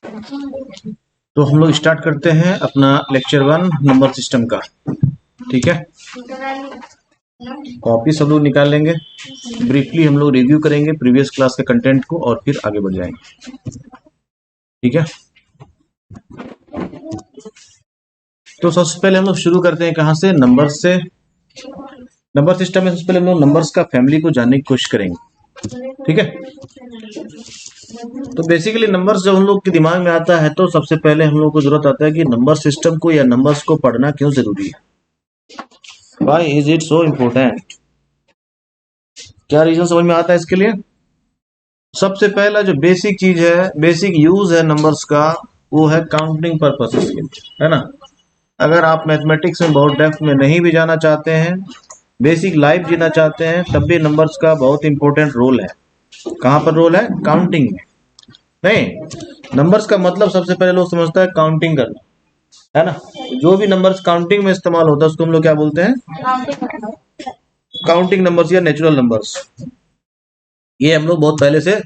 तो हम लोग स्टार्ट करते हैं अपना लेक्चर 1 नंबर सिस्टम का। ठीक है, कॉपी सब लोग निकाल लेंगे। ब्रीफली हम लोग रिव्यू करेंगे प्रीवियस क्लास के कंटेंट को और फिर आगे बढ़ जाएंगे। ठीक है, तो सबसे पहले हम लोग शुरू करते हैं कहाँ से, नंबर से। नंबर सिस्टम में सबसे पहले हम लोग नंबर्स का फैमिली को जानने की कोशिश करेंगे। ठीक है, तो बेसिकली नंबर्स जब हम लोग के दिमाग में आता है तो सबसे पहले हम लोग को जरूरत आता है कि नंबर सिस्टम को या नंबर्स को पढ़ना क्यों जरूरी है। Why is it so important? क्या रीजन समझ में आता है इसके लिए? सबसे पहला जो बेसिक चीज है, बेसिक यूज है नंबर्स का, वो है काउंटिंग पर्पसेस के लिए, है ना। अगर आप मैथमेटिक्स में बहुत डेप्थ में नहीं भी जाना चाहते हैं, बेसिक लाइफ जीना चाहते हैं, तब भी नंबर्स का बहुत इंपॉर्टेंट रोल है। कहाँ पर रोल है? काउंटिंग में। नहीं, नंबर्स का मतलब सबसे पहले लोग समझता है काउंटिंग करना, है ना। जो भी नंबर्स काउंटिंग में इस्तेमाल होता है उसको हम लोग क्या बोलते हैं? काउंटिंग नंबर्स या नेचुरल नंबर्स। ये हम लोग बहुत पहले से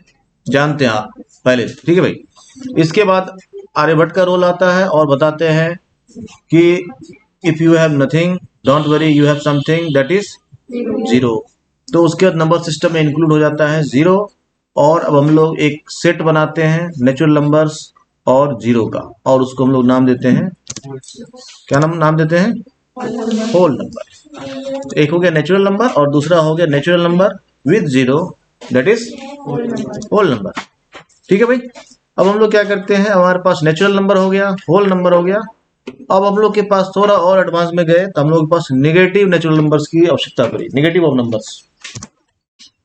जानते हैं, पहले से। ठीक है भाई। इसके बाद आर्यभट्ट का रोल आता है और बताते हैं कि if you have nothing don't worry, you have something that is zero. तो उसके बाद नंबर सिस्टम में इंक्लूड हो जाता है जीरो। और अब हम लोग एक सेट बनाते हैं नेचुरल नंबर्स और जीरो का, और उसको हम लोग नाम देते हैं, क्या नाम देते हैं? Whole number. तो एक हो गया नेचुरल नंबर और दूसरा हो गया natural number with zero, that is whole number. ठीक है भाई। अब हम लोग क्या करते हैं, हमारे पास नेचुरल नंबर हो गया, होल नंबर हो गया। अब हम लोग के पास थोड़ा और एडवांस में गए तो हम लोग के पास नेगेटिव नेचुरल नंबर्स की आवश्यकता पड़ी, नेगेटिव ऑफ नंबर्स।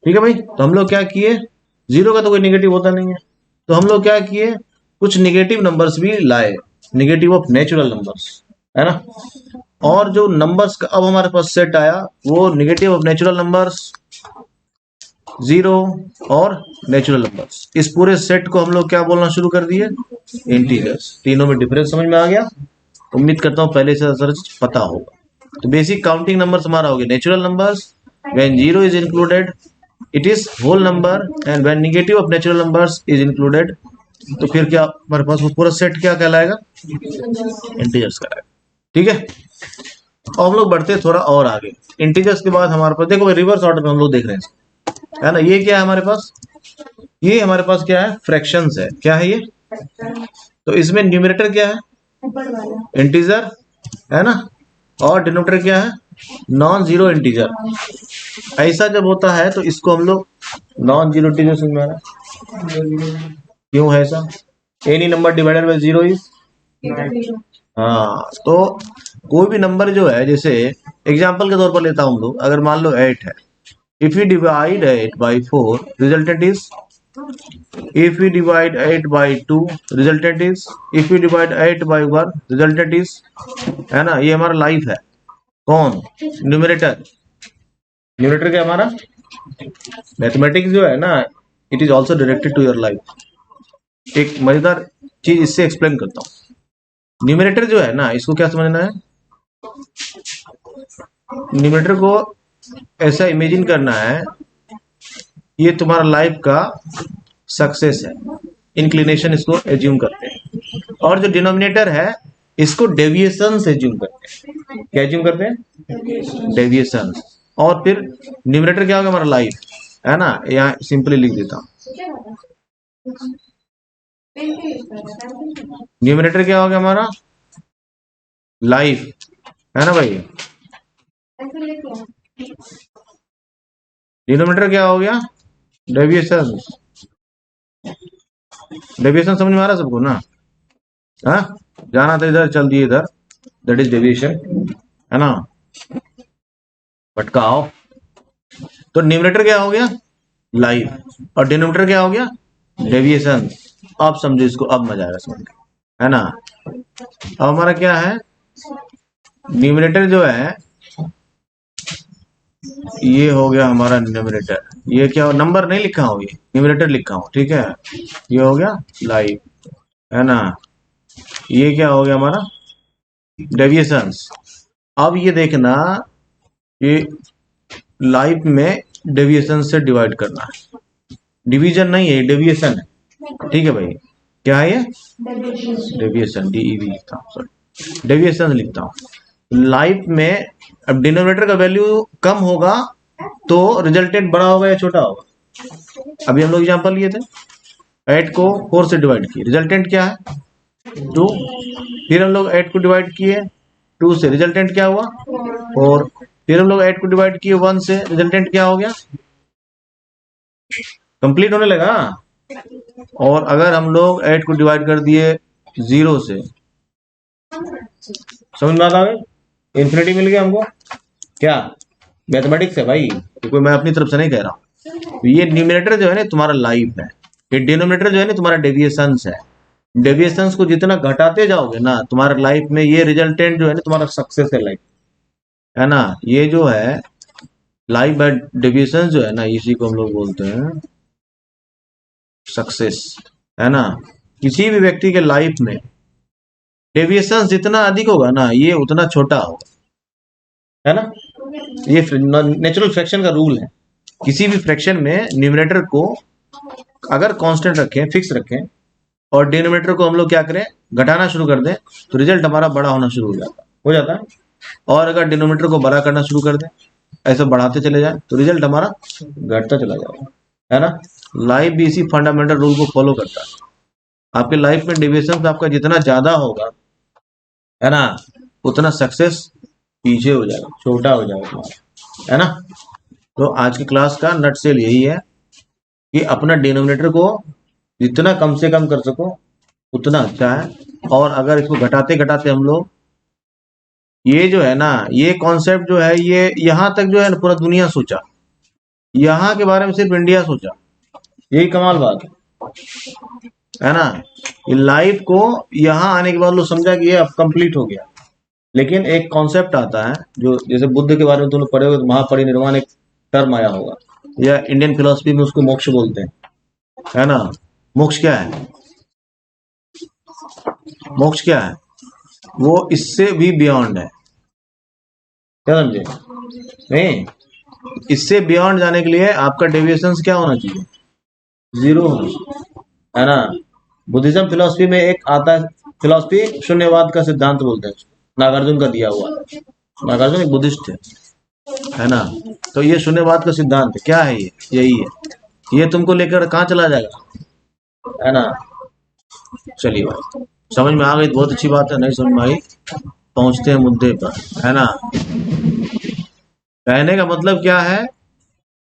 ठीक है भाई। तो हम लोग क्या किए, जीरो का तो कोई नेगेटिव होता नहीं है, तो हम लोग क्या किए, कुछ नेगेटिव नंबर्स भी लाए, नेगेटिव ऑफ नेचुरल नंबर्स, है ना। और जो नंबर्स का अब हमारे पास सेट आया, वो negative of natural numbers, zero और नेचुरल नंबर्स। इस पूरे सेट को हम लोग क्या बोलना शुरू कर दिए? इंटीजर्स। तीनों में डिफरेंस समझ में आ गया? उम्मीद करता हूँ पहले से सर पता होगा। तो बेसिक काउंटिंग नंबर्स हमारा हो गया natural numbers, when zero is included it is whole number, and when negative of natural numbers is included, तो फिर क्या हमारे पास वो पूरा सेट क्या कहलाएगा? इंटीजर्स कहलाएगा। ठीक है। और हम लोग बढ़ते थोड़ा और आगे। इंटीजर्स के बाद हमारे पास देखो रिवर्स ऑर्डर में हम लोग देख रहे हैं, है ना। ये क्या है हमारे पास? ये हमारे पास क्या है? फ्रैक्शंस है। क्या है ये? तो इसमें न्यूमरेटर क्या है? इंटीजर, है ना। और डिनोमिनेटर क्या है? Non zero integer. ऐसा जब होता है तो इसको हम लोग नॉन जीरो इंटीजर समझ में आ रहा है? क्यों है ऐसा? Any number divided by zero is, हाँ। तो कोई भी नंबर जो है, जैसे एग्जांपल के तौर पर लेता हूं हम लोग, अगर मान लो 8 है, if you divide 8 by 4 resultant is, if we divide 8 by 2 resultant is, if we divide 8 by 1 resultant is, है ना। ये हमारा लाइफ है। कौन? न्यूमरेटर। न्यूमरेटर क्या हमारा? मैथमेटिक्स जो है ना, it is also directed to your life. एक मजेदार चीज इससे एक्सप्लेन करता हूँ। न्यूमरेटर जो है ना, इसको क्या समझना है, न्यूमरेटर को ऐसा इमेजिन करना है, ये तुम्हारा लाइफ का सक्सेस है, इंक्लिनेशन इसको एज्यूम करते हैं। और जो डिनोमिनेटर है, इसको डेविएशन से एज्यूम करते हैं। क्या एज्यूम करते हैं? डेविएशन। और फिर न्यूमरेटर क्या होगा? हमारा लाइफ, है ना। यहाँ सिंपली लिख देता हूँ, न्यूमरेटर क्या होगा? हमारा लाइफ, है ना भाई। डिनोमिनेटर क्या हो गया? डेविएशन। डेविएशन समझ में आ रहा है सबको ना? हाँ, जाना था इधर, चल दिए इधर, दैट इज डेविएशन, है ना। भटकाओ। तो न्यूमरेटर क्या हो गया? लाइफ। और डिनोमिनेटर क्या हो गया? डेविएशन। अब समझो इसको, अब मजा आएगा समझ के, है ना। अब हमारा क्या है, न्यूमरेटर जो है, ये हो गया हमारा न्यूमरेटर। ये क्या हो, नंबर नहीं लिखा हूं, ये न्यूमरेटर लिखा हूं, ठीक है। ये हो गया लाइफ, है ना। ये क्या हो गया हमारा? डेविएशंस। अब ये देखना, ये लाइफ में डेविएशन से डिवाइड करना है, डिवीजन नहीं है, डेविएशन है। ठीक है भाई, क्या है ये? डेविएशन, डीईवी लिखता हूँ, सॉरी डेविएशन लिखता हूँ। लाइफ में अब डिनोमिनेटर का वैल्यू कम होगा तो रिजल्टेंट बड़ा होगा या छोटा होगा? अभी हम लोग एग्जांपल लिए थे, 8 को 4 से डिवाइड किए, रिजल्टेंट क्या है? 2। फिर हम लोग 8 को डिवाइड किए 2 से, रिजल्टेंट क्या हुआ? 4। फिर हम लोग 8 को डिवाइड किए 1 से, रिजल्टेंट क्या हो गया? कंप्लीट होने लगा। और अगर हम लोग 8 को डिवाइड कर दिए 0 से, समझ में आता है? इन्फिनिटी मिल गया हमको। क्या मैथमेटिक्स है भाई, तो कोई मैं अपनी तरफ से नहीं कह रहा हूँ। ये न्यूमिनेटर जो है ना तुम्हारा लाइफ है, ये डिनोमिनेटर जो है ना तुम्हारा डेविएशंस है। डेविएशंस को जितना घटाते जाओगे ना तुम्हारे लाइफ में, ये रिजल्टेंट जो है ना तुम्हारा सक्सेस है लाइफ, है ना। ये जो है लाइफ बाय डेविएशंस जो है ना, इसी को हम लोग बोलते हैं सक्सेस, है ना। किसी भी व्यक्ति के लाइफ में डेविएशन जितना अधिक होगा ना, ये उतना छोटा होगा, है ना। ये नेचुरल फ्रैक्शन का रूल है। किसी भी फ्रैक्शन में न्यूमरेटर को अगर कांस्टेंट रखें, फिक्स रखें, और डिनोमिनेटर को हम लोग क्या करें, घटाना शुरू कर दें, तो रिजल्ट हमारा बड़ा होना शुरू हो जाता है। और अगर डिनोमिनेटर को बड़ा करना शुरू कर दें, ऐसे बढ़ाते चले जाए, तो रिजल्ट हमारा घटता चला जाएगा, है ना। लाइफ भी इसी फंडामेंटल रूल को फॉलो करता है। आपके लाइफ में डेविएशन आपका जितना ज्यादा होगा, है ना, उतना सक्सेस पीछे हो जाएगा, छोटा हो जाएगा तुम्हारा, है ना। तो आज की क्लास का नट सेल यही है कि अपना डिनोमिनेटर को जितना कम से कम कर सको उतना अच्छा है। और अगर इसको घटाते घटाते हम लोग, ये जो है ना, ये कॉन्सेप्ट जो है, ये यहाँ तक जो है ना पूरा दुनिया सोचा, यहाँ के बारे में सिर्फ इंडिया सोचा, यही कमाल बात है ना। ये लाइफ को यहाँ आने के बाद लोग समझा कि ये अब कंप्लीट हो गया। लेकिन एक कॉन्सेप्ट आता है जो, जैसे बुद्ध के बारे में तुम लोग पढ़े हो, महापरिनिर्वाण एक टर्म आया होगा, या इंडियन फिलोसफी में उसको मोक्ष बोलते हैं, है ना। मोक्ष क्या है? मोक्ष क्या है? वो इससे भी बियॉन्ड है, क्या समझे? नहीं, इससे बियॉन्ड जाने के लिए आपका डेविएशन क्या होना चाहिए? 0 होना चाहिए, है ना। बुद्धिज्म फिलोसफी में एक आता है, फिलोसफी शून्यवाद का सिद्धांत बोलते हैं, नागार्जुन का दिया हुआ। नागार्जुन एक बुद्धिस्ट थे, है ना। तो ये शून्यवाद का सिद्धांत है, क्या है ये? यही है। ये तुमको लेकर कहाँ चला जाएगा, है ना। चलिए भाई, समझ में आ गई तो बहुत अच्छी बात है, नहीं समझ में आई पहुंचते हैं मुद्दे पर, है ना। कहने का मतलब क्या है,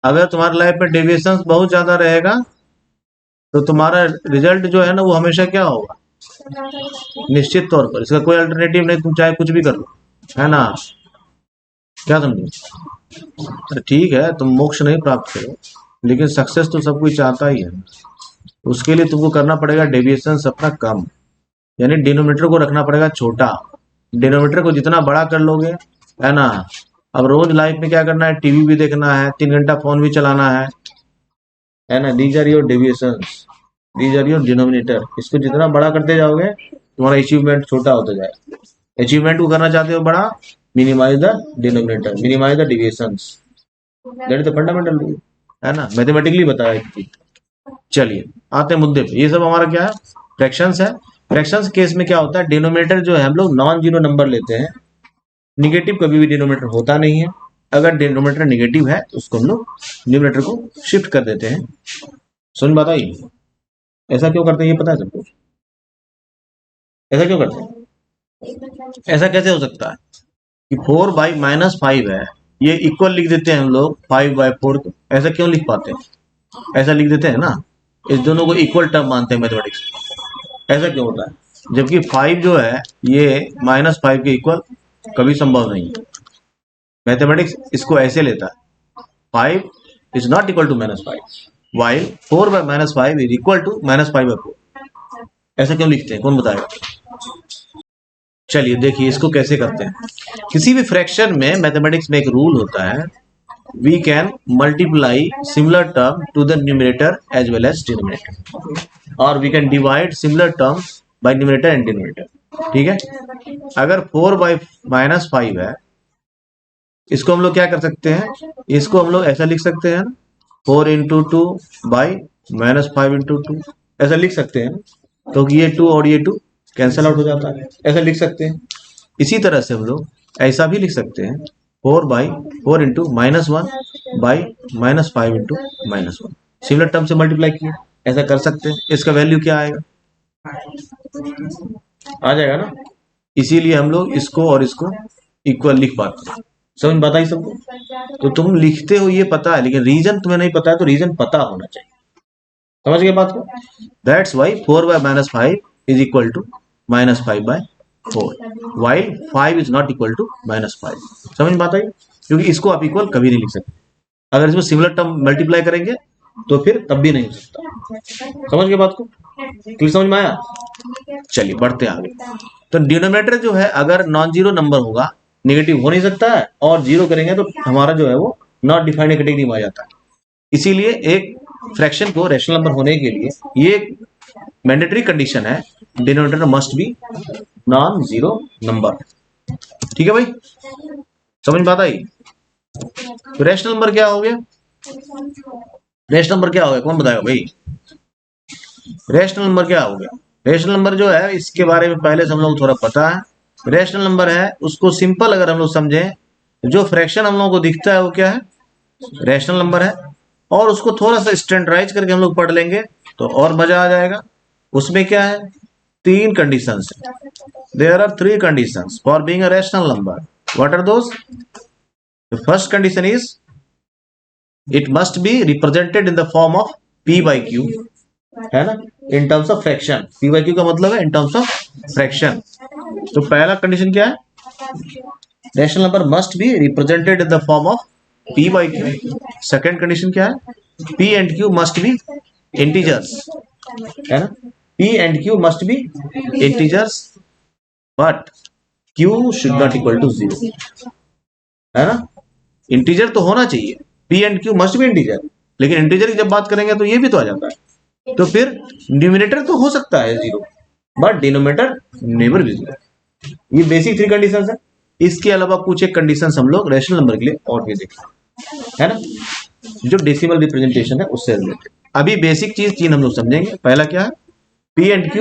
अगर तुम्हारे लाइफ में डेविएशन बहुत ज्यादा रहेगा तो तुम्हारा रिजल्ट जो है ना वो हमेशा क्या होगा, निश्चित तौर पर, इसका कोई अल्टरनेटिव नहीं, तुम चाहे कुछ भी कर लो, है ना। क्या समझे? तो ठीक है, तुम मोक्ष नहीं प्राप्त करो, लेकिन सक्सेस तो सब कोई चाहता ही है। उसके लिए तुमको करना पड़ेगा डेविएशन अपना कम, यानी डिनोमिनेटर को रखना पड़ेगा छोटा। डिनोमिनेटर को जितना बड़ा कर लोगे, है ना। अब रोज लाइफ में क्या करना है, टीवी भी देखना है, 3 घंटा फोन भी चलाना है ना। These are your deviations, these are your denominator. इसको जितना बड़ा करते जाओगे तुम्हारा अचीवमेंट छोटा होता जाएगा। अचीवमेंट को करना चाहते हो बड़ा, minimize the denominator, minimize the deviations, that is the fundamental rule, है ना, मैथमेटिकली बताया एक चीज। चलिए आते हैं मुद्दे पे। ये सब हमारा क्या है, फ्रैक्शंस है। फ्रैक्शंस केस में क्या होता है, डिनोमिनेटर जो है हम लोग नॉन जीरो नंबर लेते हैं, निगेटिव कभी भी डिनोमिनेटर होता नहीं है। अगर डिनोमिनेटर निगेटिव है तो उसको हम लोग न्यूमिनेटर को शिफ्ट कर देते हैं। समझ बात आई? ऐसा क्यों करते हैं ये पता है सबको? ऐसा क्यों करते हैं? ऐसा कैसे हो सकता है कि 4/-5 है, ये इक्वल लिख देते हैं हम लोग 5/4 को, ऐसा क्यों लिख पाते हैं? ऐसा लिख देते हैं ना, इस दोनों को इक्वल टर्म मानते हैं मैथमेटिक्स। ऐसा क्यों होता है, जबकि 5 जो है ये -5 के इक्वल कभी संभव नहीं है। मैथमेटिक्स इसको ऐसे लेता है, 5 is not equal to -5, while 4/-5 is equal to -5/4। ऐसा क्यों लिखते हैं, कौन बताएगा? चलिए देखिए इसको कैसे करते हैं। किसी भी फ्रैक्शन में मैथमेटिक्स में एक रूल होता है, we can multiply similar term to the numerator as well as denominator, और we can divide similar term by numerator and denominator. ठीक है, अगर 4/-5 है, इसको हम लोग क्या कर सकते हैं, इसको हम लोग ऐसा लिख सकते हैं, 4 × 2 / -5 × 2, ऐसा लिख सकते हैं। तो ये 2 और ये 2 कैंसल आउट हो जाता है, ऐसा लिख सकते हैं। इसी तरह से हम लोग ऐसा भी लिख सकते हैं 4 into -1 by -5 into -1, similar term से मल्टीप्लाई किया, ऐसा कर सकते हैं। इसका वैल्यू क्या आएगा, आ जाएगा ना। इसीलिए हम लोग इसको और इसको इक्वल लिख पाते हैं। समझ में आता ही सबको? तो तुम लिखते हो ये पता है, लेकिन रीजन तुम्हें नहीं पता है, तो रीजन पता होना चाहिए। समझ गए बात को? That's why 4/-5 is equal to -5/4, while 5 is not equal to -5। समझ में बात आई? क्योंकि इसको आप इक्वल कभी नहीं लिख सकते। अगर इसमें सिमिलर टर्म मल्टीप्लाई करेंगे तो फिर तब भी नहीं हो सकता। समझ गए बात को? क्लियर समझ में आया? चलिए बढ़ते हैं आगे। तो डिनोमिनेटर जो है अगर नॉन जीरो नंबर होगा, नेगेटिव हो नहीं सकता है, और जीरो करेंगे तो हमारा जो है वो नॉट डिफाइंड कैटेगरी में आ जाता है। इसीलिए एक फ्रैक्शन को रैशनल नंबर होने के लिए ये मैंडेटरी कंडीशन है, denominator must be non zero number. ठीक है भाई, समझ बात आई? तो रैशनल नंबर क्या हो गया? रैशनल नंबर क्या हो गया, कौन बताएगा भाई? रैशनल नंबर क्या हो गया? रैशनल नंबर जो है इसके बारे में पहले से हम लोग थोड़ा पता है। रैशनल नंबर है, उसको सिंपल अगर हम लोग समझें, जो फ्रैक्शन हम लोगों को दिखता है वो क्या है, रैशनल नंबर है। और उसको थोड़ा सा स्टैंडर्डाइज करके हम लोग पढ़ लेंगे तो और मजा आ जाएगा। उसमें क्या है, 3 कंडीशंस है। There are 3 conditions for being a rational number. What are those? The first condition is it must be represented in the form of p by q, है ना, in terms of fraction. p by q का मतलब है इन terms of fraction. तो पहला condition क्या है, rational number must be represented in the form of p by q। Second condition क्या है, p and q must be integers, है ना, p and q must be integers but q should not equal to 0, है ना। Integer तो होना चाहिए, p and q must B integer, लेकिन इंटीजर की जब बात करेंगे तो ये भी तो आ जाता है। तो फिर न्यूमिनेटर तो हो सकता है 0 बट डिनोमिनेटर नेवर बी 0। ये बेसिक 3 कंडीशंस है। इसके अलावा कुछ एक कंडीशंस हम लोग रैशनल नंबर के लिए और भी देखें, है ना, जो डेसिमल रिप्रेजेंटेशन है उससे रिलेटेड। अभी बेसिक चीज 3 हम लोग समझेंगे। पहला क्या है, p and q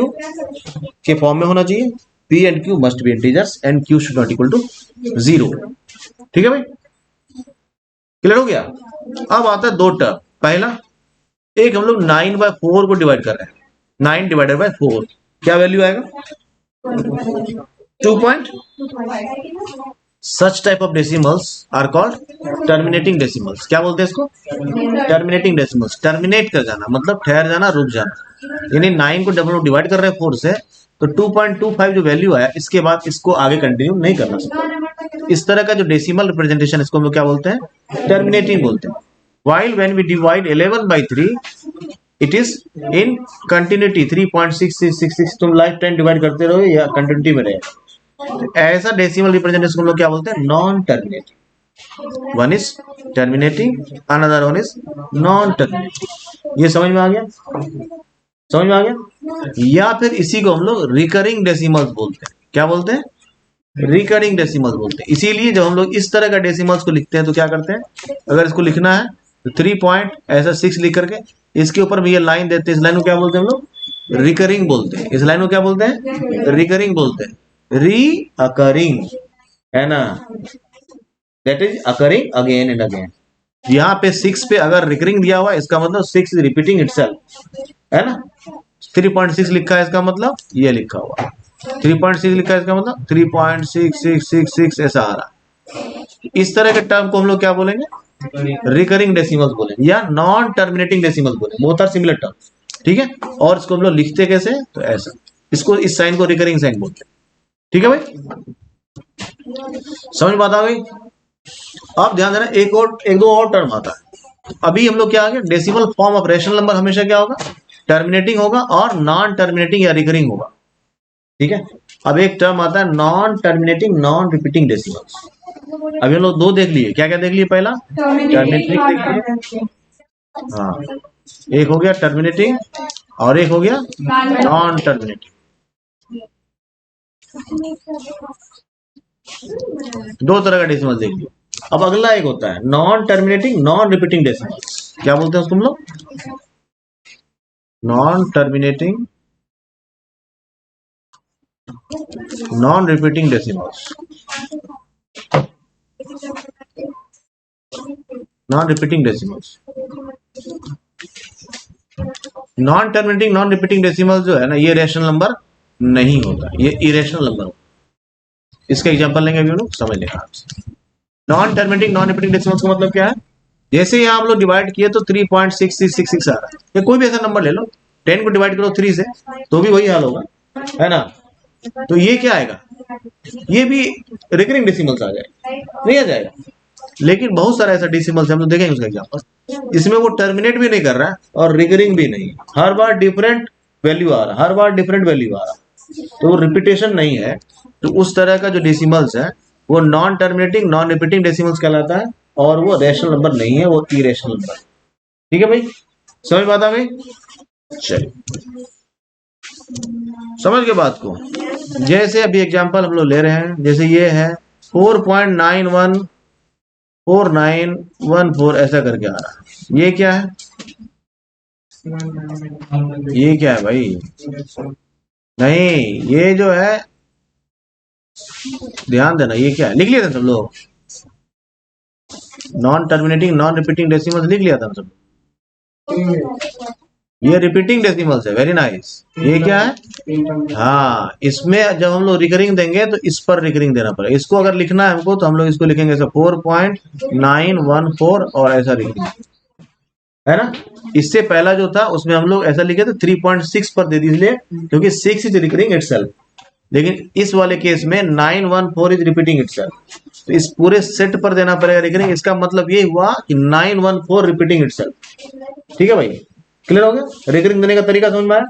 के फॉर्म में होना चाहिए, p and q must be integers and q should not equal to 0। ठीक है भाई, क्लियर हो गया? अब आता है 2 टर्म। पहला, एक हम लोग 9/4 को डिवाइड कर रहे हैं, 9 डिवाइडेड बाय 4 क्या वैल्यू आएगा, 2 point. Such type of decimals are called terminating decimals. क्या बोलते हैं इसको, टर्मिनेटिंग डेसिमल्स। टर्मिनेट कर जाना मतलब ठहर जाना, रुक जाना। यानी 9 को डबल डिवाइड कर रहे हैं 4 से, तो 2.25 जो वैल्यू आया, इसके बाद इसको आगे कंटिन्यू नहीं करना सकता। इस तरह का जो डेसिमल रिप्रेजेंटेशन, इसको हम लोग क्या बोलते हैं, टर्मिनेटिंग बोलते हैं। While when we divide 11 by 3, it is in continuity 3.6666। तुम लाइफ टाइम डिवाइड करते रहो या कंटिन्यूटी में रहे, ऐसा डेसिमल रिप्रेजेंटेशन हम लोग क्या बोलते हैं, non terminating. One is terminating, another one is non terminating. ये समझ में आ गया? समझ में आ गया? या फिर इसी को हम लोग रिकरिंग डेसिमल्स बोलते हैं। क्या बोलते हैं, रिकरिंग डेसिमल्स बोलते हैं। इसीलिए जब हम लोग इस तरह का डेसिमल्स को लिखते हैं तो क्या करते हैं, अगर इसको लिखना है तो 3 पॉइंट ऐसा 6 लिख करके इसके ऊपर भी ये लाइन देते हैं। इस लाइन को क्या बोलते हैं हम लोग, रिकरिंग बोलते हैं। इस लाइन को क्या बोलते हैं, रिकरिंग बोलते हैं, री अकरिंग, है ना, that is occurring again and again. यहाँ पे 6 पे अगर रिकरिंग दिया हुआ है, इसका मतलब 6 इज रिपीटिंग इटसेल्फ, है ना। 3.6 लिखा है, इसका मतलब ये लिखा हुआ है 3.6 लिखा है, इसका मतलब 3.6666 ऐसा आ रहा है। इस तरह के टर्म को हम लोग क्या बोलेंगे, रिकरिंग डेसिमल्स बोलेंगे या नॉन टर्मिनेटिंग डेसिमल्स बोलेंगे। बोथ आर सिमिलर टर्म्स, ठीक है। और इसको हम लोग लिखते कैसे, तो ऐसा, इसको इस साइन को रिकरिंग साइन बोलते हैं। ठीक है भाई, समझ बात आ गई? अब ध्यान देना, एक दो और टर्म आता है। अभी हम लोग क्या आ गया, decimal form of rational number हमेशा क्या होगा, टर्मिनेटिंग होगा और नॉन टर्मिनेटिंग या रिकरिंग होगा। ठीक है, अब एक टर्म आता है non terminating non repeating decimals. अभी हम लोग 2 देख लिए, क्या क्या देख लिए, पहला टर्मिनेटिंग देख लिए, हाँ, एक हो गया टर्मिनेटिंग और एक हो गया नॉन टर्मिनेटिंग। 2 तरह का डेसिमल देख लिया। अब अगला एक होता है non terminating non repeating decimals. क्या बोलते हैं उसको हम लोग, non terminating non repeating decimals, non repeating decimals, non terminating non repeating decimal जो है ना, ये रेशनल नंबर नहीं होता, ये इरेशनल नंबर होता। इसका एग्जांपल लेंगे अभी हम लोग, समझ लेंगे आपसे। Non terminating non repeating decimals का मतलब क्या है? जैसे यहाँ हम लोग डिवाइड किए तो 3.6666 आ रहा है, या कोई भी ऐसा नंबर ले लो, 10 को डिवाइड करो 3 से तो भी वही हाल होगा, है ना? तो ये क्या आएगा? ये भी रिकरिंग डेसिमल्स आ जाएगा, नहीं आ जाएगा? लेकिन बहुत सारा ऐसा डेसिमल्स हम लोग देखेंगे उसका एग्जांपल, जिसमें वो टर्मिनेट भी नहीं कर रहा है और रिकरिंग भी नहीं, हर बार डिफरेंट वैल्यू आ रहा, हर बार डिफरेंट वैल्यू आ रहा, तो रिपीटेशन नहीं है। तो उस तरह का जो डेसिमल्स है वो non terminating non repeating decimals कहलाता है, और वो रैशनल नंबर नहीं है, वो इरेशनल नंबर। ठीक है भाई, समझ बात आ गई? चलिए समझ के बात को। जैसे अभी एग्जांपल हम लोग ले रहे हैं, जैसे ये है 4.914914 ऐसा करके आ रहा है, ये क्या है? ये क्या है भाई? नहीं, ये जो है, ध्यान देना, ये क्या है? लिख लिया था सब लोग, non terminating non repeating decimals लिख लिया था सब। ये रिपीटिंग डेसिमल्स है, वेरी नाइस। ये क्या है? हाँ, इसमें जब हम लोग रिकरिंग देंगे तो इस पर रिकरिंग देना पड़ेगा। इसको अगर लिखना है हमको तो हम लोग इसको लिखेंगे ऐसा 4.914 और ऐसा लिखेंगे, है ना? इससे पहला जो था उसमें हम लोग ऐसा लिखे थे 3.6 पर दे दीजिए, क्योंकि 6 इज रिकरिंग इटसेल्फ। लेकिन इस वाले केस में 914 इज रिपीटिंग इटसेल्फ, तो इस पूरे सेट पर देना पड़ेगा रिकरिंग। इसका मतलब ये हुआ कि 914 रिपीटिंग इटसेल्फ। ठीक है भाई, क्लियर हो गया? रिकरिंग देने का तरीका समझ में आया?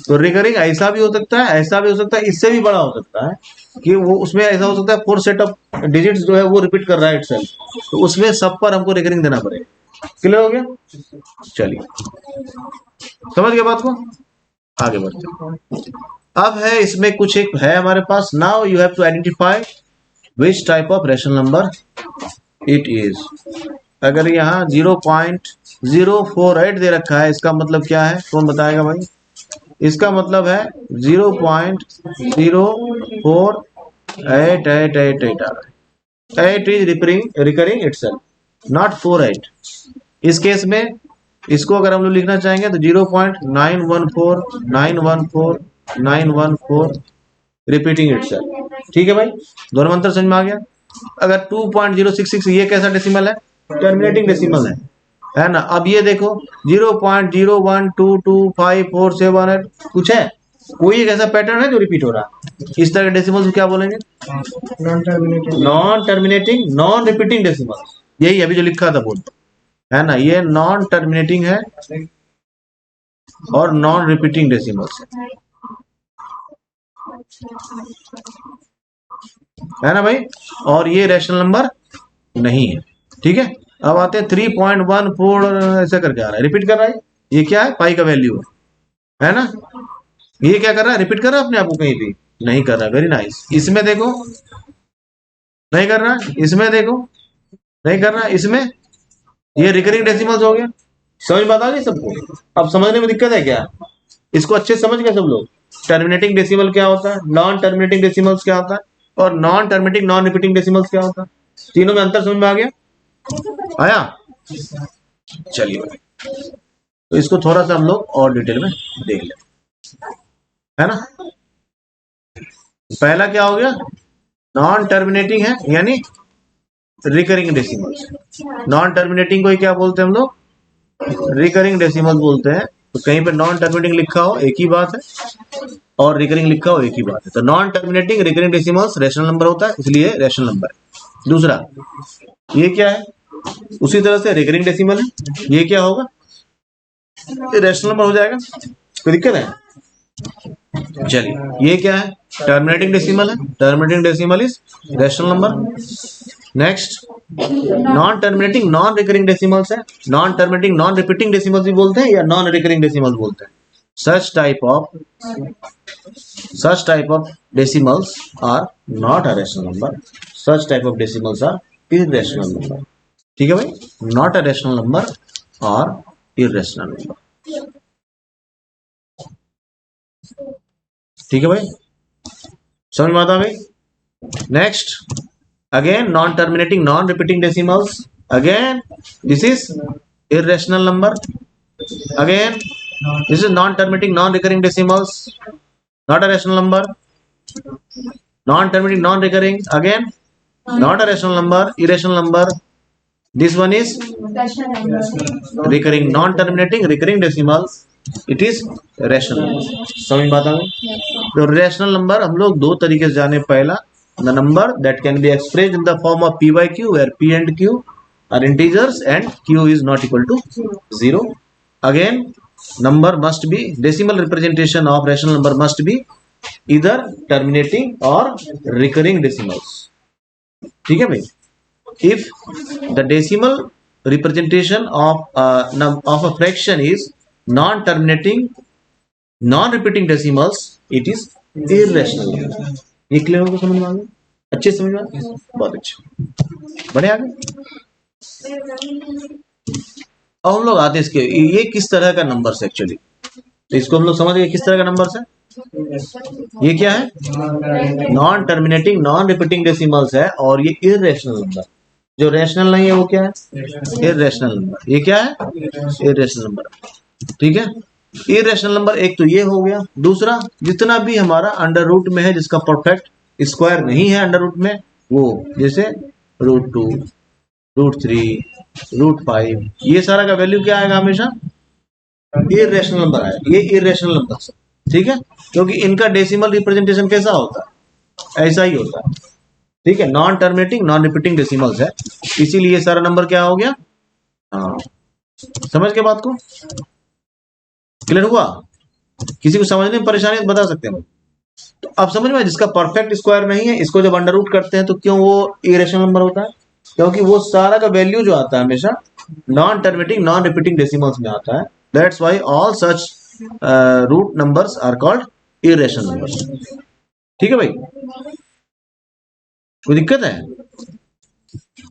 तो रिकरिंग ऐसा भी हो सकता है, ऐसा भी हो सकता है, इससे भी बड़ा हो सकता है कि वो उसमें ऐसा हो सकता है 4 सेट ऑफ डिजिट्स जो है वो रिपीट कर रहा है इटसेल्फ, तो उसमें सब पर हमको रिकरिंग देना पड़ेगा। क्लियर हो गया? चलिए समझ गए बात को, आगे बढ़ते। अब है इसमें कुछ एक है हमारे पास, now you have to identify which type of rational number it is. अगर यहाँ 0.048 दे रखा है, इसका मतलब क्या है? कौन बताएगा भाई? इसका मतलब है 0.04888 आ रहा है। 8 इज रिकरिंग इटसेल्फ, नॉट 48। इस केस में इसको अगर हम लोग लिखना चाहेंगे तो 0.914914 रिपीटिंग इटसेल्फ। ठीक है भाई, दोनों मंत्र समझ में आ गया? अगर 2.066 ये कैसा डेसिमल है? टर्मिनेटिंग डेसिमल है ना? अब ये देखो 0.01225478, कुछ है? कोई एक ऐसा पैटर्न है जो रिपीट हो रहा है? इस तरह के डेसिमल्स को क्या बोलेंगे? Non terminating non repeating decimal. यही अभी जो लिखा था बोल, है ना? ये नॉन टर्मिनेटिंग है और नॉन रिपीटिंग डेसिमल्स है ना भाई? और ये रैशनल नंबर नहीं है। ठीक है, अब आते हैं 3.14 ऐसा करके आ रहा है, रिपीट कर रहा है। ये क्या है? पाई का वैल्यू है ना? ये क्या कर रहा है? रिपीट कर रहा है अपने आप को कहीं भी? नहीं कर रहा है, वेरी नाइस। इसमें देखो, नहीं कर रहा है। इसमें देखो, नहीं कर रहा है। इसमें ये रिकरिंग डेसिमल्स हो गया। समझ बात आ गई सबको? अब समझने में दिक्कत है क्या? इसको अच्छे से समझ गए सब लोग? टर्मिनेटिंग डेसिमल क्या होता है, नॉन टर्मिनेटिंग डेसिमल्स क्या होता है, और non terminating non repeating decimals क्या होता है? तीनों में अंतर समझ में आ गया? आया? चलिए, तो इसको थोड़ा सा हम लोग और डिटेल में देख लें, है ना? पहला क्या हो गया? नॉन टर्मिनेटिंग है, यानी रिकरिंग डेसिमल्स। नॉन टर्मिनेटिंग को क्या बोलते हैं हम लोग? रिकरिंग डेसिमल्स बोलते हैं। तो कहीं पे नॉन टर्मिनेटिंग लिखा हो एक ही बात है, और रिकरिंग लिखा हो एक ही बात है। तो non terminating recurring decimals rational number होता है, इसलिए रैशनल नंबर है। दूसरा, ये क्या है? उसी तरह से रिकरिंग डेसिमल है, ये क्या होगा? रैशनल नंबर हो जाएगा। कोई दिक्कत है? चलिए, ये क्या है? टर्मिनेटिंग डेसिमल है, terminating decimal is rational number. Next, non terminating non recurring decimals है। Non terminating non repeating decimals भी बोलते हैं या नॉन रिकरिंग डेसिमल्स बोलते हैं। such type of decimals are not a rational number. Such type of decimals are irrational number. ठीक है भाई, not a rational number or irrational number. ठीक है भाई, समझ में आता है भाई? Next again non terminating non repeating decimals, again this is irrational number, again this is non terminating non recurring decimals, not a rational number, non terminating non recurring, again not a rational number, irrational number, this one is recurring non terminating recurring decimals, it is rational number. समझ बात आ गई? तो rational number हम लोग दो तरीके से जाने, पहला the number that can be expressed in the form of p by q where p and q are integers and q is not equal to 0. Again number must be, decimal representation of rational number must be either terminating or recurring decimals. ठीक है भाई? If the decimal representation of a fraction is non-terminating non-repeating decimals, it is irrational. ये clear होगा? समझ में आ गया? अच्छे समझ में आ गया? बहुत अच्छा, बढ़िया आगे। अब हम लोग आते हैं इसके, ये किस तरह का नंबर है एक्चुअली, तो इसको हम लोग समझ गए किस तरह का नंबर है। ये क्या है? Non terminating non repeating decimals है, और ये इररेशनल नंबर, जो रेशनल नहीं है वो क्या है? Irrational number. ये क्या है? Irrational number. ठीक है, इररेशनल नंबर एक तो ये हो गया। दूसरा, जितना भी हमारा अंडर रूट में है जिसका परफेक्ट स्क्वायर नहीं है अंडर रूट में, वो जैसे √2, √3, √5, ये सारा का वैल्यू क्या आएगा? हमेशा इररेशनल नंबर आएगा। ये इररेशनल नंबर, ठीक है, क्योंकि इनका डेसिमल रिप्रेजेंटेशन कैसा होता है? ऐसा ही होता है। ठीक है, non terminating non repeating decimals है, इसीलिए ये सारा नंबर क्या हो गया? हाँ, समझ के बात को? क्लियर हुआ? किसी को समझने में परेशानी बता सकते हैं? तो अब समझ में, जिसका परफेक्ट स्क्वायर नहीं है, इसको जब अंडर रूट करते हैं तो क्यों वो इरेशनल नंबर होता है? क्योंकि वो सारा का वैल्यू जो आता है हमेशा non terminating non repeating decimals में आता है। That's why all such root numbers are called irrational numbers. ठीक है भाई, कोई दिक्कत है?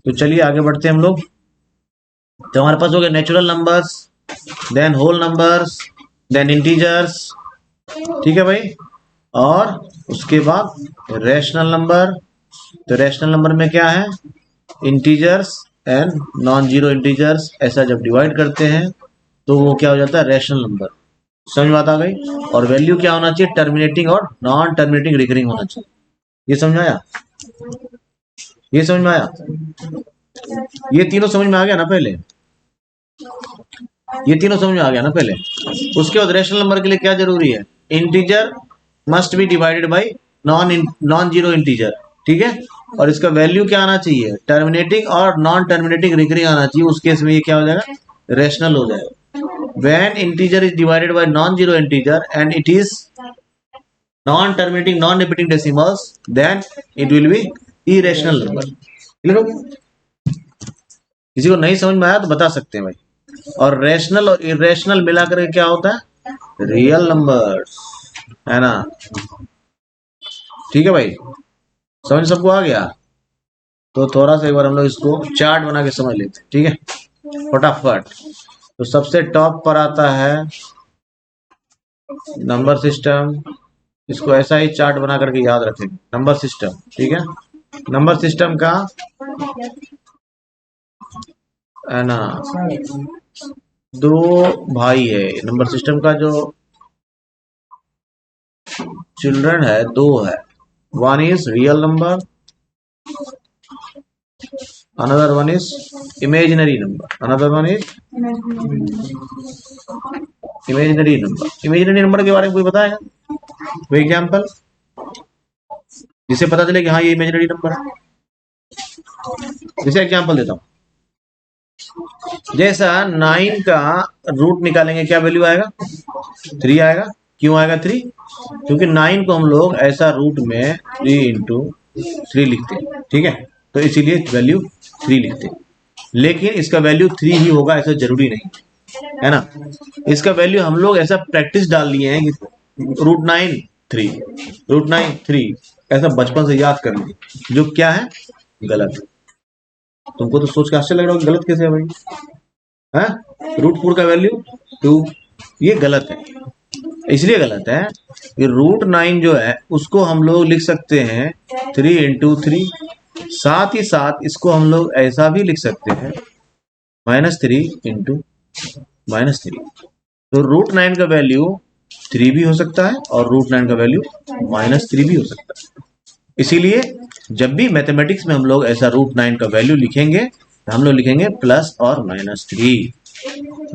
तो चलिए आगे बढ़ते हैं हम लोग। तो हमारे पास हो गया natural numbers, then whole numbers, then integers. ठीक है भाई, और उसके बाद रैशनल नंबर। तो रैशनल नंबर में क्या है? Integers and non zero integers, ऐसा जब डिवाइड करते हैं तो वो क्या हो जाता है? Rational number. समझ में आ गई? और वैल्यू क्या होना चाहिए? टर्मिनेटिंग और नॉन टर्मिनेटिंग रिकरिंग होना चाहिए। ये समझ में आया? ये समझ में आया? ये तीनों समझ में आ गया ना पहले? ये तीनों समझ में आ गया ना पहले? उसके बाद रैशनल नंबर के लिए क्या जरूरी है? Integer must be divided by non zero integer. ठीक है, और इसका वैल्यू क्या आना चाहिए? टर्मिनेटिंग और नॉन टर्मिनेटिंग रिकरिंग आना चाहिए। उस केस में ये क्या हो जाएगा? रैशनल हो जाएगा। When integer is divided by non-zero integer and it is non-terminating non-repeating decimals, then it will be irrational number. Clear हो गया? किसी को नहीं समझ में आया तो बता सकते हैं भाई। और रैशनल और इरेशनल मिलाकर के क्या होता है? रियल नंबर्स, है ना? ठीक है भाई, समझ सबको आ गया? तो थोड़ा सा एक बार हम लोग इसको चार्ट बना के समझ लेते हैं। ठीक है, फटाफट। तो सबसे टॉप पर आता है नंबर सिस्टम। इसको ऐसा ही चार्ट बना करके याद रखेंगे, नंबर सिस्टम। ठीक है, नंबर सिस्टम का है ना, दो भाई है। नंबर सिस्टम का जो चिल्ड्रन है दो है। One is real number, another one is imaginary number, another one is imaginary number। imaginary number के बारे में कोई बताएगा? कोई एग्जांपल जिसे पता चले कि हाँ ये इमेजिनरी नंबर है? जैसे एग्जांपल देता हूं, जैसा 9 का रूट निकालेंगे क्या वैल्यू आएगा? 3 आएगा। क्यों आएगा 3? क्योंकि 9 को हम लोग ऐसा रूट में 3 into 3 लिखते हैं। ठीक है, तो इसीलिए वैल्यू 3 लिखते हैं। लेकिन इसका वैल्यू 3 ही होगा ऐसा जरूरी नहीं है ना। इसका वैल्यू हम लोग ऐसा प्रैक्टिस डाल लिए हैं कि √9 3, √9 3, ऐसा बचपन से याद कर लिए, जो क्या है? गलत है। तुमको तो सोच के आश्चर्य लग रहा होगा गलत कैसे है भाई? √4 का वैल्यू 2, ये गलत है। इसलिए गलत है कि रूट 9 जो है उसको हम लोग लिख सकते हैं 3 इंटू 3। साथ ही साथ इसको हम लोग ऐसा भी लिख सकते हैं -3 इंटू -3। तो रूट 9 का वैल्यू 3 भी हो सकता है और रूट 9 का वैल्यू -3 भी हो सकता है। इसीलिए जब भी मैथमेटिक्स में हम लोग ऐसा रूट 9 का वैल्यू लिखेंगे तो हम लोग लिखेंगे प्लस और -3।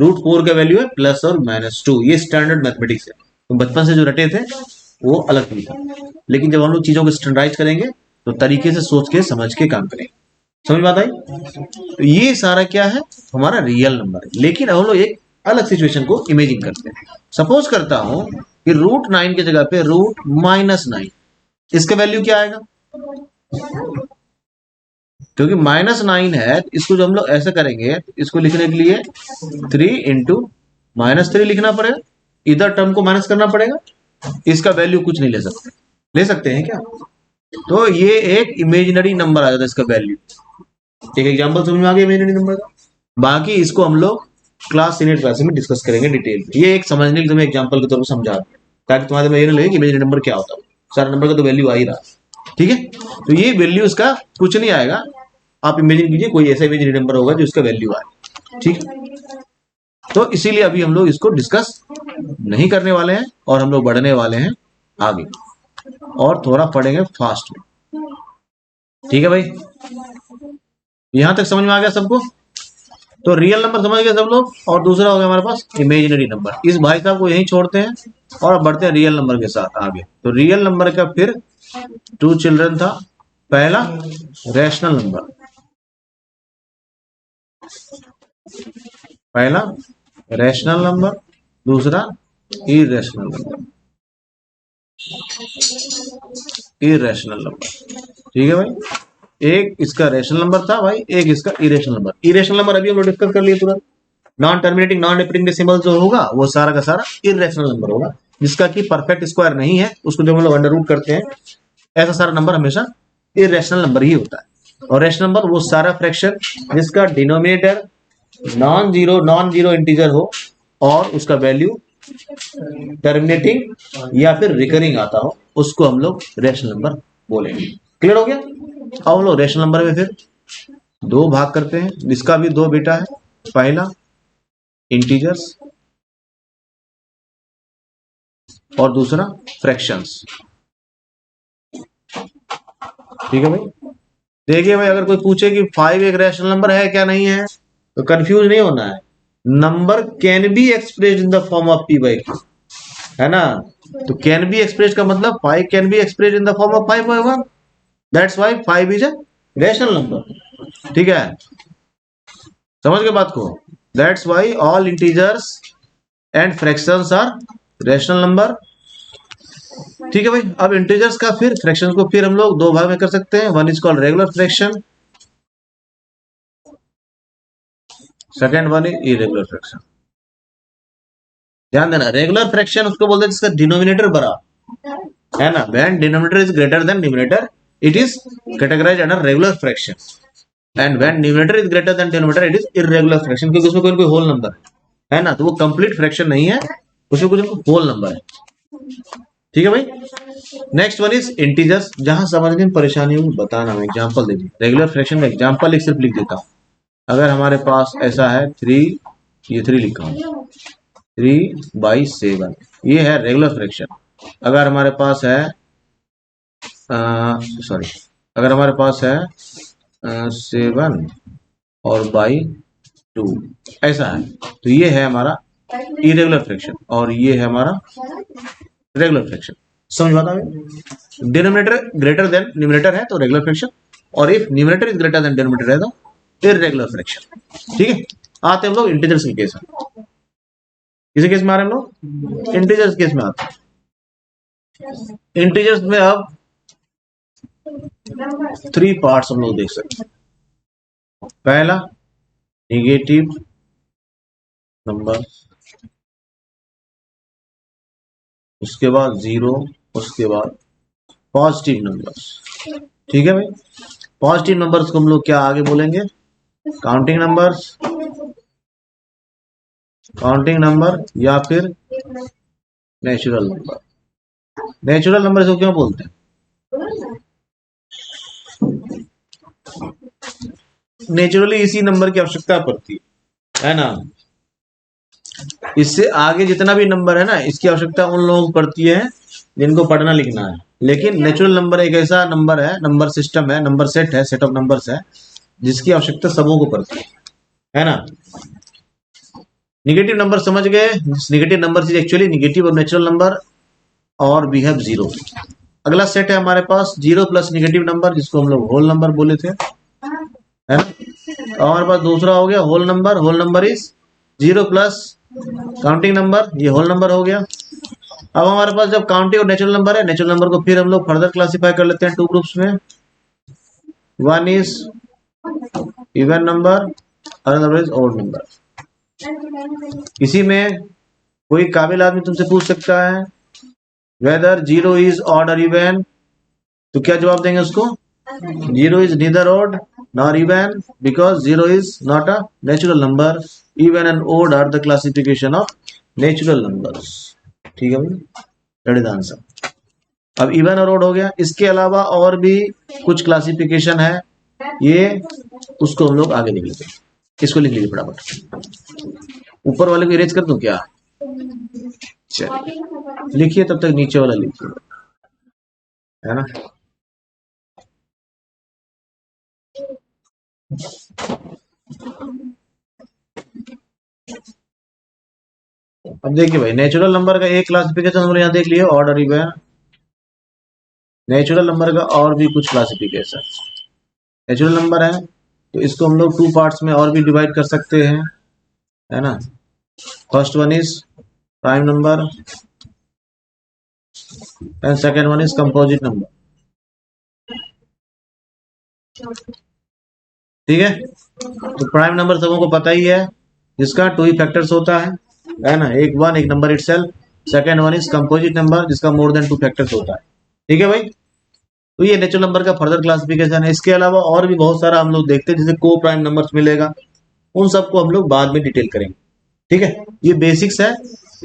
रूट 4 का वैल्यू है प्लस और -2। ये स्टैंडर्ड मैथमेटिक्स है। तो बचपन से जो रटे थे वो अलग भी था, लेकिन जब हम लोग चीजों को स्टैंडर्डाइज करेंगे तो तरीके से सोच के समझ के काम करेंगे। समझ बात आई? तो ये सारा क्या है, हमारा रियल नंबर है। लेकिन हम लोग एक अलग सिचुएशन को इमेजिन करते हैं। सपोज करता हूं कि रूट 9 की जगह पे रूट -9, इसका वैल्यू क्या आएगा? क्योंकि -9 है, इसको जो हम लोग ऐसे करेंगे, इसको लिखने के लिए 3 इंटू -3 लिखना पड़ेगा। इधर टर्म को माइनस करना पड़ेगा। इसका वैल्यू कुछ नहीं ले सकते। ले सकते हैं क्या? तो ये एक इमेजिनरी नंबर आ जाता है इसका वैल्यू। एक एग्जांपल समझ में आ गया इमेजिनरी नंबर का। बाकी इसको हम लोग क्लास सीनियर क्लास में डिस्कस करेंगे डिटेल में। ये एक समझने के लिए तुम्हें एग्जांपल के तौर पर समझा दूं, ताकि तुम्हारे में ये नहीं लगे कि इमेजिनरी नंबर क्या होता है। सारा नंबर का तो वैल्यू आ ही रहा, ठीक है। तो ये वैल्यू इसका कुछ नहीं आएगा। आप इमेजिन कीजिए कोई ऐसा इमेजिनरी नंबर होगा जो इसका वैल्यू आए, ठीक है। तो इसीलिए अभी हम लोग इसको डिस्कस नहीं करने वाले हैं और हम लोग बढ़ने वाले हैं आगे, और थोड़ा पढ़ेंगे फास्ट में, ठीक है भाई। यहां तक समझ में आ गया सबको? तो रियल नंबर समझ गए सब लोग, और दूसरा हो गया हमारे पास इमेजिनरी नंबर। इस भाई साहब को यहीं छोड़ते हैं और बढ़ते हैं रियल नंबर के साथ आगे। तो रियल नंबर का फिर 2 चिल्ड्रन था। पहला रैशनल नंबर, पहला रैशनल नंबर, दूसरा इरेशनल नंबर। इरेशनल नंबर, ठीक है भाई। एक इसका रेशनल नंबर था भाई, एक इसका इरेशनल नंबर। इरेशनल नंबर अभी हम लोग डिस्कस कर लिए पूरा। Non terminating non repeating decimal जो होगा वो सारा का सारा इरेशनल नंबर होगा, जिसका कि परफेक्ट स्क्वायर नहीं है। उसको जब हम लोग अंडर रूट करते हैं, ऐसा सारा नंबर हमेशा इरेशनल नंबर ही होता है। और रेशनल नंबर वो सारा फ्रैक्शन जिसका डिनोमिनेटर नॉन जीरो इंटीजर हो और उसका वैल्यू टर्मिनेटिंग या फिर रिकरिंग आता हो, उसको हम लोग रेशनल नंबर बोलेंगे। क्लियर हो गया? अब हम लोग रेशनल नंबर में फिर दो भाग करते हैं, जिसका भी दो बेटा है। पहला इंटीजर्स और दूसरा फ्रैक्शंस, ठीक है भाई। देखिए भाई, अगर कोई पूछे कि 5 एक रैशनल नंबर है क्या नहीं है, तो कंफ्यूज नहीं होना है। Number can be expressed in the form of p by q, है ना। तो कैन बी एक्सप्रेस्ड का मतलब 5 can be expressed in the form of 5 by 1, that's why 5 is a rational number, ठीक है। समझ गए बात को? That's why all integers and fractions are rational number, ठीक है भाई। अब इंटीजर्स का फिर फ्रैक्शन को फिर हम लोग दो भाग में कर सकते हैं। One is called regular fraction, second one is irregular fraction. ध्यान देना, रेगुलर फ्रैक्शन उसको बोलते हैं जिसका डिनोमिनेटर बड़ा है ना। When denominator is greater than numerator, it is categorised under regular fraction, and when numerator is greater than denominator, it is irregular fraction, क्योंकि उसमें कोई होल नंबर है ना। तो वो कंप्लीट फ्रैक्शन नहीं है, उसमें कुछ होल नंबर है, ठीक है भाई। नेक्स्ट वन इज इंटीजर्स, जहां समझने में परेशानी हो बताना, मैं एग्जांपल दे दूं। रेगुलर फ्रैक्शन का एग्जांपल सिर्फ लिख देता हूं। अगर हमारे पास ऐसा है 3, ये 3 लिखा हूं, 3/7, ये है रेगुलर फ्रैक्शन। अगर हमारे पास है सॉरी, अगर हमारे पास है 7 और बाई 2, ऐसा है, तो ये है हमारा इरेगुलर फ्रैक्शन और ये है हमारा रेगुलर फ्रैक्शन। समझ बात आ गई? डिनोमिनेटर ग्रेटर देन न्यूमरेटर है तो रेगुलर फ्रैक्शन, और if numerator is greater than denominator है तो इरेगुलर फ्रैक्शन, ठीक है। आते हैं हम लोग इंटीजर्स के केस में। किसी केस में आ रहे हैं हम लोग? इंटीजर्स केस में आते हैं। इंटीजर्स में अब 3 पार्ट्स हम लोग देख सकते हैं। पहला नेगेटिव नंबर, उसके बाद 0, उसके बाद पॉजिटिव नंबर्स, ठीक है भाई। पॉजिटिव नंबर्स को हम लोग क्या आगे बोलेंगे? काउंटिंग नंबर्स, काउंटिंग नंबर या फिर नेचुरल नंबर। नेचुरल नंबर इसको क्यों बोलते हैं? नेचुरली इसी नंबर की आवश्यकता पड़ती है ना। इससे आगे जितना भी नंबर है ना, इसकी आवश्यकता उन लोगों को पड़ती है जिनको पढ़ना लिखना है। लेकिन नेचुरल नंबर एक ऐसा नंबर है, नंबर सिस्टम है, नंबर सेट है, सेट ऑफ नंबर्स है, जिसकी आवश्यकता सबों को पड़ती है ना। निगेटिव नंबर समझ गए? Negative number is actually negative और नेचुरल नंबर, और वी हैव जीरो। अगला सेट है हमारे पास जीरो प्लस निगेटिव नंबर, जिसको हम लोग होल नंबर बोले थे, है ना। तो हमारे पास दूसरा हो गया whole number. Whole number is zero plus counting number, ये होल नंबर हो गया। अब हमारे पास जब काउंटिंग और नेचुरल नंबर है, नेचुरल नंबर को फिर हम लोग फर्दर क्लासिफाई कर लेते हैं टू ग्रुप्स में। One is even number, another is odd number. इसी में कोई काबिल आदमी तुमसे पूछ सकता है वेदर जीरो इज ऑड और इवन, तो क्या जवाब देंगे उसको? Zero is neither odd nor even because zero is not a natural number. Even and odd are the classification of natural numbers. ठीक है भाई, दैट इज आंसर। अब इवन और ऑड हो गया। इसके अलावा और भी कुछ क्लासिफिकेशन है, ये उसको हम लोग आगे लिख लेते हैं। इसको लिख लीजिए फटाफट। ऊपर वाले को इरेज कर दूं क्या? चलिए लिखिए, तब तक नीचे वाला लिखिए, है ना। अब देखिए भाई, नेचुरल नंबर का एक क्लासिफिकेशन हम लोग यहाँ देख लिए, ऑड और इवन। नेचुरल नंबर का और भी कुछ क्लासिफिकेशन। नेचुरल नंबर है तो इसको हम लोग टू पार्ट्स में और भी डिवाइड कर सकते हैं, है ना। First one is prime number and second one is composite number. ठीक है, तो प्राइम नंबर सबों को पता ही है, जिसका टू ही फैक्टर्स होता है ना। एक वन, एक number itself. Second one is composite number, जिसका मोर देन टू फैक्टर्स होता है। ठीक है भाई, तो ये नेचुरल नंबर का फर्दर क्लासिफिकेशन है। इसके अलावा और भी बहुत सारा हम लोग देखते हैं, जैसे को प्राइम नंबर्स मिलेगा, उन सबको हम लोग बाद में डिटेल करेंगे। ठीक है, ये बेसिक्स है,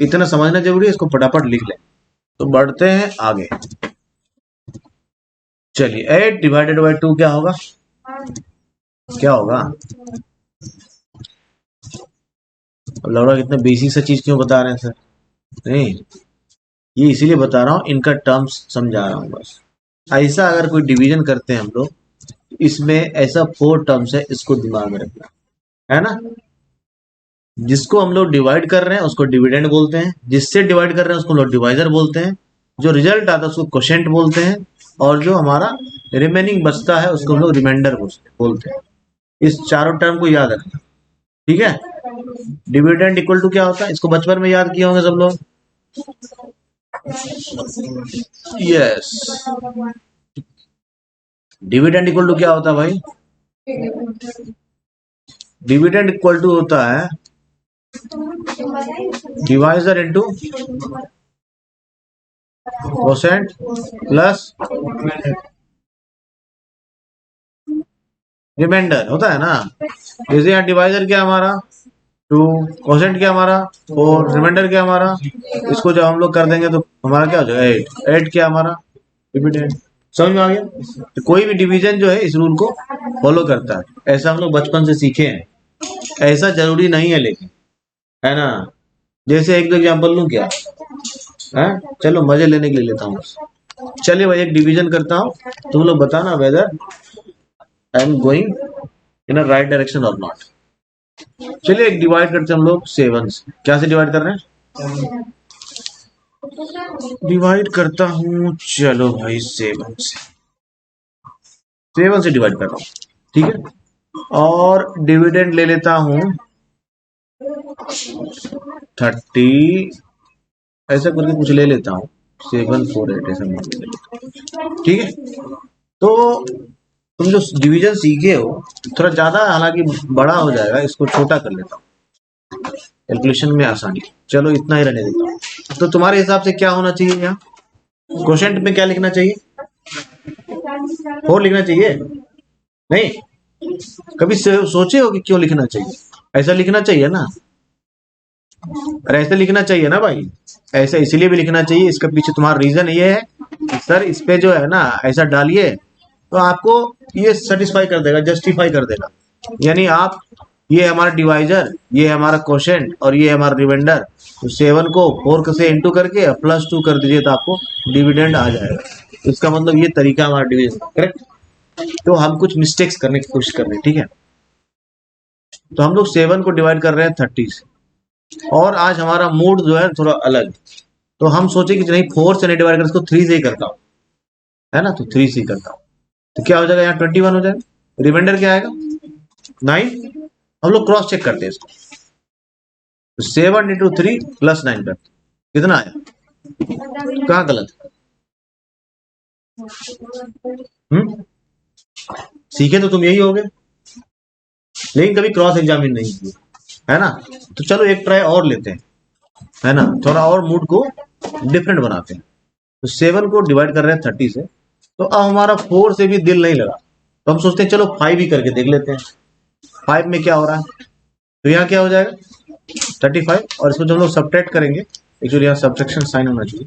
इतना समझना जरूरी है, इसको फटाफट लिख लें। तो बढ़ते हैं आगे। चलिए, 8 डिवाइडेड बाई 2 क्या होगा? क्या होगा? अब लग रहा है कितना बेसिक सा चीज क्यों बता रहे हैं सर? नहीं, ये इसीलिए बता रहा हूँ, इनका टर्म्स समझा रहा हूँ बस। ऐसा अगर कोई डिवीजन करते हैं हम लोग, इसमें ऐसा 4 टर्म्स है, इसको दिमाग में रखना, है ना। जिसको हम लोग डिवाइड कर रहे हैं उसको डिविडेंड बोलते हैं, जिससे डिवाइड कर रहे हैं उसको लोग डिवाइजर बोलते हैं, जो रिजल्ट आता है उसको क्वोशेंट बोलते हैं, और जो हमारा रिमेनिंग बचता है उसको हम लोग रिमाइंडर बोलते हैं। इस चारों टर्म को याद रखना, ठीक है। डिविडेंड इक्वल टू क्या होता है? इसको बचपन में याद किए होंगे सब लोग। यस, डिविडेंड इक्वल टू क्या होता है भाई? डिविडेंड इक्वल टू होता है divisor into quotient plus remainder होता है ना। जैसे यहाँ डिवाइजर क्या हमारा 2, क्वोशेंट क्या हमारा 4, रिमाइंडर क्या हमारा, इसको जब हम लोग कर देंगे तो हमारा क्या हो जाएगा 8 क्या हमारा डिविडेंड। समझ में आ गया? तो कोई भी डिवीजन जो है इस रूल को फॉलो करता है, ऐसा हम लोग बचपन से सीखे हैं। ऐसा जरूरी नहीं है लेकिन, है ना। जैसे एक दो एग्जाम्पल लूं क्या है? चलो मजे लेने के लिए लेता हूँ। चलिए भाई, एक डिवीजन करता हूँ, तुम लोग बताना whether I am going in a right direction और नॉट। चलिए एक डिवाइड करते हैं हम लोग 7 से। क्या से डिवाइड कर रहे हैं? डिवाइड करता हूँ, चलो भाई 7 से डिवाइड कर रहा हूँ, ठीक है। और डिविडेंड ले लेता हूँ 30, ऐसा करके कुछ ले लेता हूँ 748 ऐसा मान के ले लेता हूँ, ठीक है। तो तुम जो डिवीजन सीखे हो थोड़ा ज्यादा हालांकि बड़ा हो जाएगा, इसको छोटा कर लेता हूँ कैलकुलेशन में आसानी। चलो इतना ही रहने देता हूँ। तो तुम्हारे हिसाब से क्या होना चाहिए यहाँ? क्वोशेंट में क्या लिखना चाहिए? 4 लिखना चाहिए? नहीं, कभी सोचे हो कि क्यों लिखना चाहिए? ऐसा लिखना चाहिए ना। अरे ऐसे लिखना चाहिए ना भाई, ऐसे इसीलिए भी लिखना चाहिए, इसके पीछे तुम्हारा रीजन ये है कि सर इस पे जो है ना ऐसा डालिए तो आपको ये सेटिस्फाई कर देगा, जस्टिफाई कर देगा। यानी आप, ये हमारा डिवाइजर, ये हमारा कोशेंट और ये हमारा रिमाइंडर, तो 7 को 4 से इंटू करके +2 कर दीजिए तो आपको डिविडेंड आ जाएगा। इसका मतलब ये तरीका हमारा डिवीजन, करेक्ट। तो हम कुछ मिस्टेक्स करने की कोशिश कर रहे हैं, ठीक है। तो हम लोग 7 को डिवाइड कर रहे हैं 30 से, और आज हमारा मूड जो है थोड़ा अलग, तो हम सोचे कि नहीं 4 से नहीं डिवाइड कर, इसको 3 से ही करता हूँ, है ना, तो 3 से ही करता हूँ। तो क्या हो जाएगा, यहाँ 21 हो जाएगा, रिमाइंडर क्या आएगा 9। हम लोग क्रॉस चेक करते हैं इसको, तो 7 × 3 + 9 करते, कितना आया, कहाँ गलत, सीखे तो तुम यही होगे, लेकिन कभी क्रॉस एग्जामिन नहीं किए, है ना। तो चलो एक ट्राई और लेते हैं, है ना, थोड़ा और मूड को डिफरेंट बनाते हैं। तो 7 को डिवाइड कर रहे हैं 30 से, तो अब हमारा 4 से भी दिल नहीं लगा, तो हम सोचते हैं चलो 5 ही करके देख लेते हैं, 5 में क्या हो रहा है। तो यहाँ क्या हो जाएगा 35, और इसको जब हम लोग सब्ट्रैक्ट करेंगे, एक्चुअली यहाँ सब्ट्रैक्शन साइन होना चाहिए,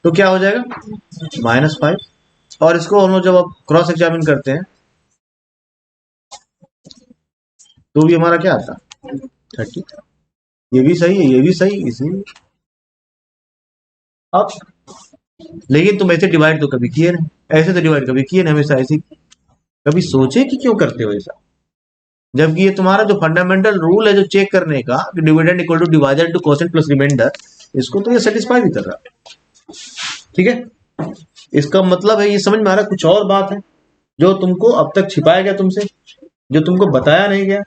तो क्या हो जाएगा -5। और इसको हम लोग जब अब क्रॉस एग्जामिन करते हैं तो भी हमारा क्या आता है 30, ये भी सही है, ये भी सही, इसी अब, लेकिन तुम ऐसे डिवाइड तो कभी किए नहीं, ऐसे तो डिवाइड कभी किए नहीं, हमेशा ऐसे, कभी सोचे कि क्यों करते हो ऐसा, जबकि ये तुम्हारा जो फंडामेंटल रूल है जो चेक करने का, dividend equal to divisor to quotient plus remainder, इसको तो ये सेटिस्फाई भी कर रहा है, ठीक है। इसका मतलब है ये समझ में आ रहा है, कुछ और बात है जो तुमको अब तक छिपाया गया तुमसे, जो तुमको बताया नहीं गया,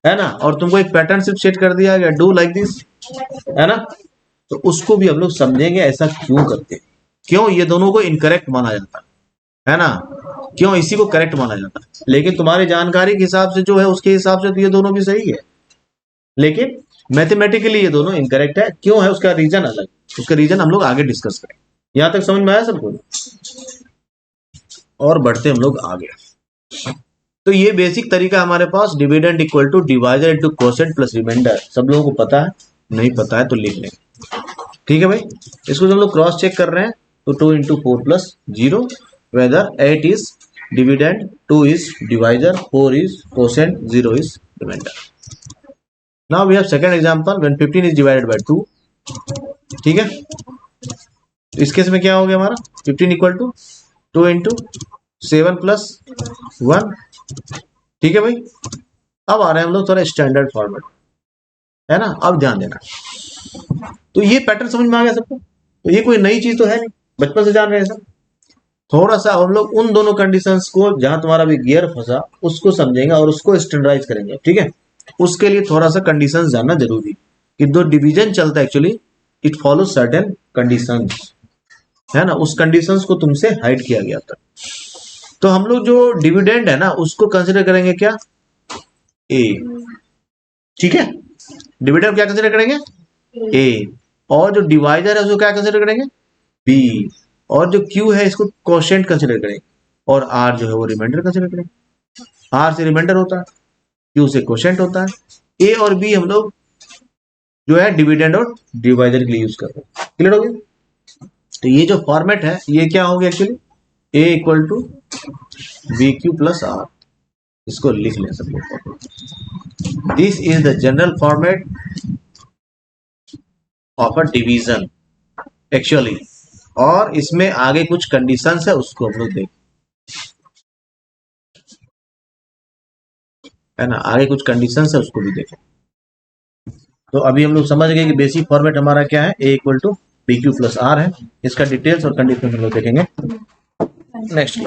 है ना, और तुमको एक पैटर्न सिर्फ सेट कर दिया गया, डू लाइक दिस, है ना। तो उसको भी हम लोग समझेंगे ऐसा क्यों करते हैं, क्यों ये दोनों को इनकरेक्ट माना जाता है ना, क्यों इसी को करेक्ट माना जाता है। लेकिन तुम्हारी जानकारी के हिसाब से जो है उसके हिसाब से तो ये दोनों भी सही है, लेकिन मैथमेटिकली ये दोनों इनकरेक्ट है, क्यों है उसका रीजन अलग, उसका रीजन हम लोग आगे डिस्कस करेंगे। यहां तक समझ में आया सबको, और बढ़ते हम लोग आगे। तो ये बेसिक तरीका हमारे पास, dividend equal to divisor into quotient plus remainder, सब लोगों को पता है, नहीं पता है तो लिख लेंगे, ठीक है भाई। इसको हम लोग क्रॉस चेक कर रहे हैं, तो 2 × 4 + 0, whether 8 is dividend, 2 is divisor, 4 is quotient, 0 is remainder. Now we have second example when 15 is divided by 2, ठीक है। तो इस केस में क्या हो गया हमारा 15 इक्वल टू 2 × 7 + 1, ठीक है भाई। अब आ रहे हैं हम लोग थोड़ा स्टैंडर्ड फॉर्मेट, है ना। अब ध्यान देना, तो ये पैटर्न समझ में आ गया सबको, तो ये कोई नई चीज तो है नहीं, बचपन से जान रहे हैं सब। थोड़ा सा हम लोग उन दोनों कंडीशंस को जहां तुम्हारा भी गियर फंसा उसको समझेंगे और उसको स्टैंडर्डाइज करेंगे, ठीक है। उसके लिए थोड़ा सा कंडीशंस जानना जरूरी, कि दो डिवीजन चलता है actually it follow certain conditions, है ना, उस कंडीशंस को तुमसे हाइड किया गया था। तो हम लोग जो डिविडेंड है ना उसको कंसिडर करेंगे क्या, ए, ठीक है। डिविडेंड क्या कंसिडर करेंगे, ए, और जो डिवाइजर है उसको क्या कंसिडर करेंगे, बी, और जो क्यू है इसको कोशेंट कंसिडर करेंगे, और आर जो है वो रिमाइंडर कंसिडर करेंगे। आर से रिमाइंडर होता है, क्यू से कोशेंट होता है। ए और बी हम लोग जो है डिविडेंड और डिवाइजर के लिए यूज कर रहे हैं, क्लियर हो गया। तो ये जो फॉर्मेट है ये क्या हो गया actually, A equal to B Q plus R, इसको लिख लें सब लोग। This is the general format of a division actually, और इसमें आगे कुछ कंडीशंस है उसको हम लोग देखें, है ना, आगे कुछ कंडीशंस है उसको भी देखें। तो अभी हम लोग समझ गए कि बेसिक फॉर्मेट हमारा क्या है, A equal to B Q plus R है। इसका डिटेल्स और कंडीशन हम लोग देखेंगे नेक्स्ट।